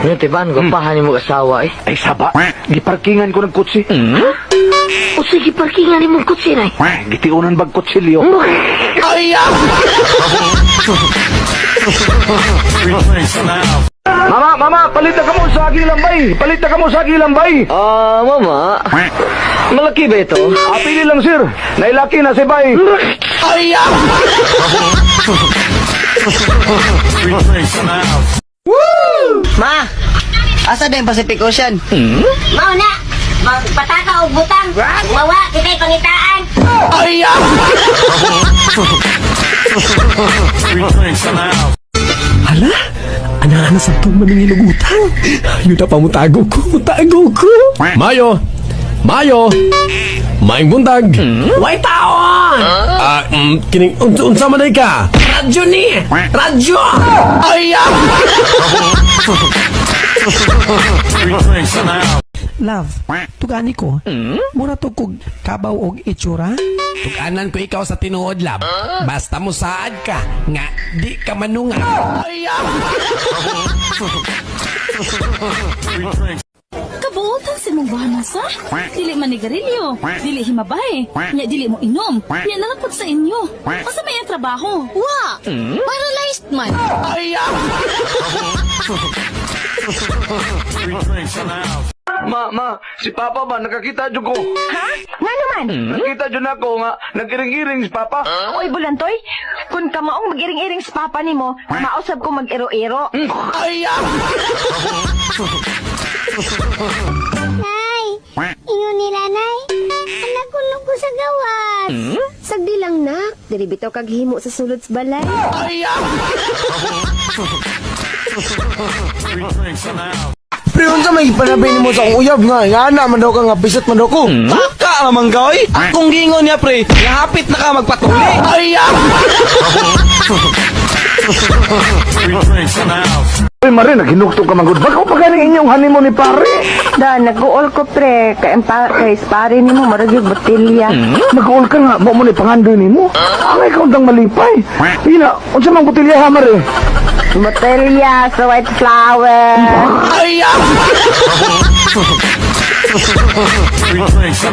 Ngayon, tiban, gapahan mo asawa eh. Ay, saba. Giparkingan ko ng kutsi. O sige, parkingan ni mong kutsi na eh. Gitiunan bag kutsilyo. Mama, palit na ka mo sa aking lambay. Palit na ka mo sa aking lambay. Mama. Malaki ba ito? Pili lang, sir. Nailaki na si Bay. Ma! Asa na yung Pacific Ocean? Mao na, magpataka o butang. Wawa, kita'y pangitaan. Hala? Ana-ana sa itong maningin ng utang. Yun na pa mutago ko. Mayo! Maing buntag! Way taon! Kining, unsa man ka? Radyo ni! Radyo! Love, tugani ko. Mura to kog kabaw og itsura. Tuganan ko ikaw sa tinuod, love. Basta mo saad ka, nga di ka manunga. Kabuotan si mong bahanas ha? Dili manigarilyo, dili himabay, nya dili mo inom, nya nalapot sa inyo. Asa may ang trabaho? Wa! Paralyzed man. Ma, si Papa ba? Nakakita dyan ko. Ha? Nga naman? Nakita dyan ako nga. Nagkiring-iring si Papa. Oy, Bulantoy, kung kamaong mag-iring-iring sa papa ni mo, mausap ko mag-iro-iro. Nay, ingon nila, Nay. Anak ko ko sa gawas. Sagdi lang nak, diri bitaw kag himo sa sulod sa balay. Pre, unsa may panabay mo sa akong uyab nga? Nga na, man daw ka nga, bisat man daw ko. Taka naman ka, oy. Akong gingon niya, pre. Nahapit na ka magpatuli. Uy, Mari, naghinuktok ka magod. Baka pa galing inyong honeymoon ni pare. Da, nag-uol ko pre, kay spari ni mo, marag yung botilya. Nag-uol ka nga. Mo ni pangandoy ni mo. Ang ikaw dang malipay. Ina, unsa mang butilya ha, Mari? Botilya sa white flower.